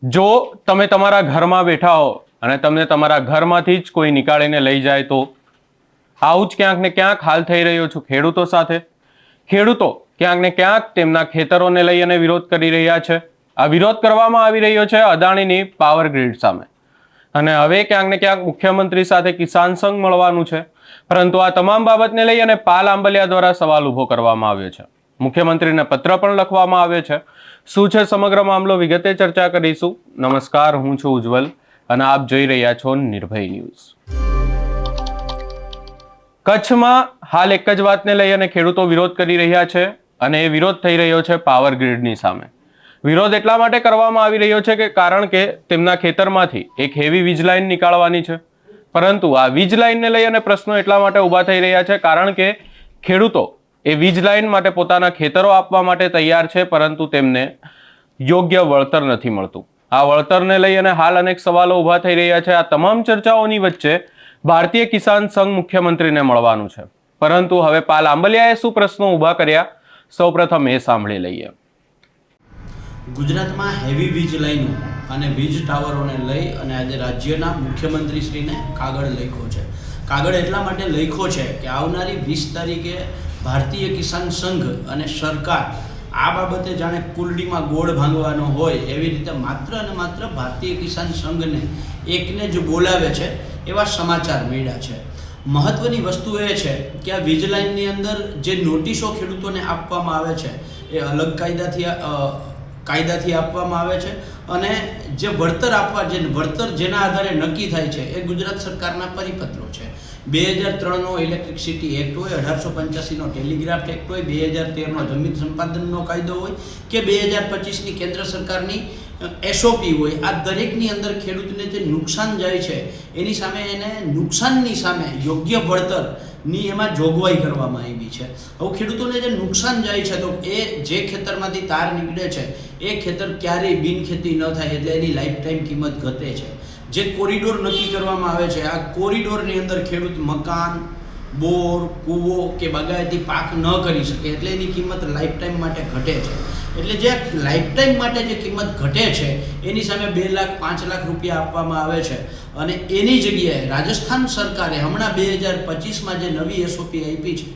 જો તમે તમારા ઘરમાં બેઠા હો અને તમને તમારા ઘરમાંથી જ કોઈ નીકાળીને લઈ જાય તો આવું જ ક્યાંક ને ક્યાંક હાલ થઈ રહ્યો છું ખેડૂતો સાથે. ખેડૂતો ક્યાંક ને ક્યાંક તેમના ખેતરોને લઈ અને વિરોધ કરી રહ્યા છે. આ વિરોધ કરવામાં આવી રહ્યો છે અદાણીની પાવર ગ્રીડ સામે. અને હવે ક્યાંક ને ક્યાંક મુખ્યમંત્રી સાથે કિસાન સંઘ મળવાનું છે. પરંતુ આ તમામ બાબતને લઈ અને પાલ આંબલિયા દ્વારા સવાલ ઉભો કરવામાં આવ્યો છે. મુખ્યમંત્રીને પત્ર પણ લખવામાં આવ્યો છે. શું છે સમગ્ર મામલો, વિગતે ચર્ચા કરીશું. નમસ્કાર, હું છું ઉજ્જવલ અને આપ જોઈ રહ્યા છો નિર્ભય ન્યૂઝ. કચ્છમાં હાલ એક જ વાતને લઈ અને ખેડૂતો વિરોધ કરી રહ્યા છે અને એ વિરોધ થઈ રહ્યો છે પાવર ગ્રીડની સામે. વિરોધ એટલા માટે કરવામાં આવી રહ્યો છે કે કારણ કે તેમના ખેતરમાંથી એક હેવી વીજ લાઇન નીકાળવાની છે. પરંતુ આ વીજ લાઇનને લઈ અને પ્રશ્નો એટલા માટે ઊભા થઈ રહ્યા છે કારણ કે ખેડૂતો એ વીજ લાઇન માટે પોતાના ખેતરો આપવા માટે તૈયાર છે, પરંતુ તેમને યોગ્ય વળતર નથી મળતું. આ વળતરને લઈ અને હાલ અનેક સવાલો ઊભા થઈ રહ્યા છે. આ તમામ ચર્ચાઓની વચ્ચે ભારતીય કિસાન સંઘ મુખ્યમંત્રીને મળવાનું છે. પરંતુ હવે પાલ આંબલિયાએ શું પ્રશ્નો ઊભા કર્યા, સૌપ્રથમ એ સાંભળી લઈએ. ગુજરાતમાં હેવી વીજ લાઈનો અને વીજ ટાવરોને લઈ અને આજે રાજ્યના મુખ્યમંત્રીશ્રીને કાગળ લખ્યો છે. કાગળ એટલા માટે લખ્યો છે કે આવનારી 20 તારીખે ભારતીય કિસાન સંઘ અને સરકાર આ બાબતે જાણે કુલડીમાં ગોળ ભાંગવાનો હોય એવી રીતે માત્ર અને માત્ર ભારતીય કિસાન સંઘને એકને જ બોલાવે છે એવા સમાચાર મળ્યા છે. મહત્વની વસ્તુ એ છે કે આ વીજ લાઇનની અંદર જે નોટિસો ખેડૂતોને આપવામાં આવે છે એ અલગ કાયદાથી આપવામાં આવે છે અને જે વળતર જેના આધારે નક્કી થાય છે એ ગુજરાત સરકારના પરિપત્રો છે. 2003નો ઇલેક્ટ્રિસિટી એક્ટ હોય, 1885નો ટેલિગ્રાફ એક્ટ હોય, 2013નો જમીન સંપાદનનો કાયદો હોય કે 2025ની કેન્દ્ર સરકારની એસઓપી હોય, આ દરેકની અંદર ખેડૂતને જે નુકસાન જાય છે એની સામે એને નુકસાનની સામે યોગ્ય વળતરની એમાં જોગવાઈ કરવામાં આવી છે. હવે ખેડૂતોને જે નુકસાન જાય છે તો એ જે ખેતરમાંથી તાર નીકળે છે એ ખેતર ક્યારેય બિનખેતી ન થાય એટલે એની લાઈફ ટાઈમ કિંમત ઘટે છે. જે કોરિડોર નક્કી કરવામાં આવે છે આ કોરિડોરની અંદર ખેડૂત મકાન, બોર, કૂવો કે બાગાયતી પાક ન કરી શકે એટલે એની કિંમત લાઈફ ટાઈમ માટે ઘટે છે. એટલે જે લાઈફ ટાઈમ માટે જે કિંમત ઘટે છે એની સામે 2 લાખ 5 લાખ રૂપિયા આપવામાં આવે છે અને એની જગ્યાએ રાજસ્થાન સરકારે હમણાં 2025માં જે નવી એસઓપી આપી છે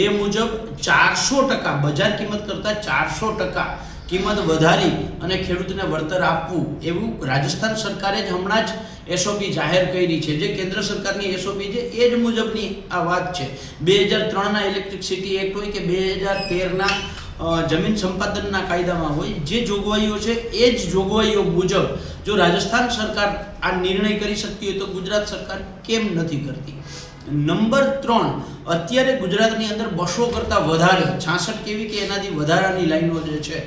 એ મુજબ 400% બજાર કિંમત કરતાં 400% કિંમત વધારી અને ખેડૂતને વળતર આપવું એવું રાજસ્થાન સરકારે જ હમણાં જ એસઓપી જાહેર કરી છે. જે કેન્દ્ર સરકારની એસઓપી છે એ જ મુજબની આ વાત છે. 2003ના ઇલેક્ટ્રિસિટી એક્ટ હોય કે 2013ના જમીન સંપાદનના કાયદામાં હોય, જે જોગવાઈઓ છે એ જ જોગવાઈઓ મુજબ જો રાજસ્થાન સરકાર આ નિર્ણય કરી શકતી હોય તો ગુજરાત સરકાર કેમ નથી કરતી? નંબર 3, અત્યારે ગુજરાતની અંદર 200 કરતાં વધારે 66 કેવી કે એનાથી વધારાની લાઈનો જે છે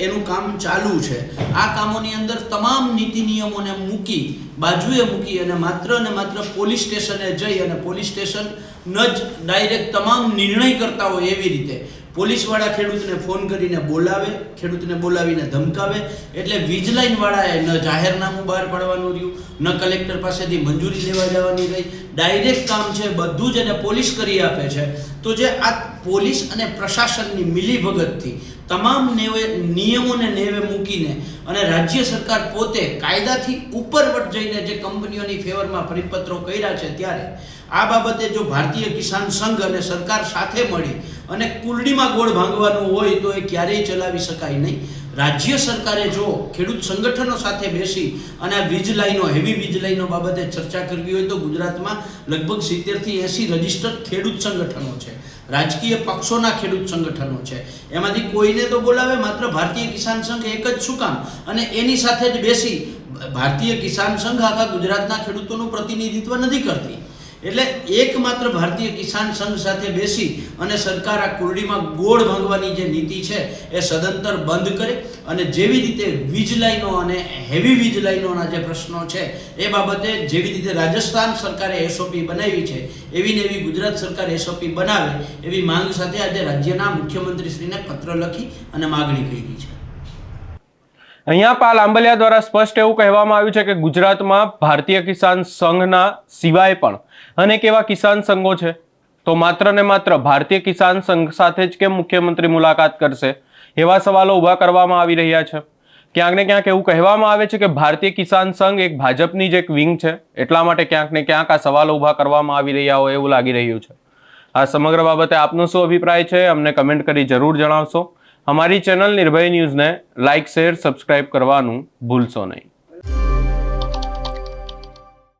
એનું કામ ચાલુ છે. આ કામોની અંદર તમામ નીતિ નિયમોને બાજુએ મૂકી અને માત્ર પોલીસ સ્ટેશને જઈ અને પોલીસ સ્ટેશન જ ડાયરેક્ટ તમામ નિર્ણય કરતા હોય એવી રીતે પોલીસવાળા ખેડૂતને ફોન કરીને બોલાવે, ખેડૂતને બોલાવીને ધમકાવે એટલે વીજ લાઇનવાળાએ ન જાહેરનામું બહાર પાડવાનું રહ્યું, ન કલેક્ટર પાસેથી મંજૂરી લેવા જવાની રહી, ડાયરેક્ટ કામ છે બધું જ એને પોલીસ કરી આપે છે. તો જે આ પોલીસ અને પ્રશાસનની મિલીભગતથી તમામ નિયમોને નેવે મૂકીને અને રાજ્ય સરકાર પોતે કાયદાથી ઉપરવટ જઈને જે કંપનીઓની ફેવરમાં પરિપત્રો કર્યા છે ત્યારે આ બાબતે જો ભારતીય કિસાન સંઘ અને સરકાર સાથે મળી અને કુલડીમાં ગોળ ભાંગવાનું હોય તો એ ક્યારેય ચલાવી શકાય નહીં. રાજ્ય સરકારે જો ખેડૂત સંગઠનો સાથે બેસી અને આ વીજ લાઈનો, હેવી વીજ લાઈનો બાબતે ચર્ચા કરવી હોય તો ગુજરાતમાં લગભગ 70થી 80 રજિસ્ટર્ડ ખેડૂત સંગઠનો છે, રાજકીય પક્ષોના ખેડૂત સંગઠનો છે. એમાંથી કોઈને તો બોલાવે, માત્ર ભારતીય કિસાન સંઘ એક જ શું કામ? અને એની સાથે જ બેસી ભારતીય કિસાન સંઘ આખા ગુજરાતના ખેડૂતોનું પ્રતિનિધિત્વ નથી કરતી. એટલે એકમાત્ર ભારતીય કિસાન સંઘ સાથે બેસી અને સરકાર આ કુરડીમાં ગોળ ભાંગવાની જે નીતિ છે એ સદંતર બંધ કરે અને જેવી રીતે વીજ લાઈનો અને હેવી વીજ લાઈનોના જે પ્રશ્નો છે એ બાબતે જેવી રીતે રાજસ્થાન સરકારે એસઓપી બનાવી છે એવી ને એવી ગુજરાત સરકાર એસઓપી બનાવે એવી માંગ સાથે આજે રાજ્યના મુખ્યમંત્રીશ્રીને પત્ર લખી અને માગણી કરી છે. અહીંયા પાલ આંબલિયા દ્વારા સ્પષ્ટ એવું કહેવામાં આવ્યું છે કે ગુજરાતમાં ભારતીય કિસાન સંઘના સિવાય પણ અનેક એવા કિસાન સંઘો છે, તો માત્ર ને માત્ર ભારતીય કિસાન સંઘ સાથે જ કેમ મુખ્યમંત્રી મુલાકાત કરશે એવા સવાલો ઊભા કરવામાં આવી રહ્યા છે. ક્યાંક ને ક્યાંક એવું કહેવામાં આવે છે કે ભારતીય કિસાન સંઘ એક ભાજપની જ એક વિંગ છે, એટલા માટે ક્યાંક ને ક્યાંક આ સવાલો ઊભા કરવામાં આવી રહ્યા હોય એવું લાગી રહ્યું છે. આ સમગ્ર બાબતે આપનો શું અભિપ્રાય છે અમને કમેન્ટ કરી જરૂર જણાવશો. અમારી ચેનલ નિર્ભય ન્યૂઝને લાઇક, શેર, સબસ્ક્રાઇબ કરવાનું ભૂલશો નહીં.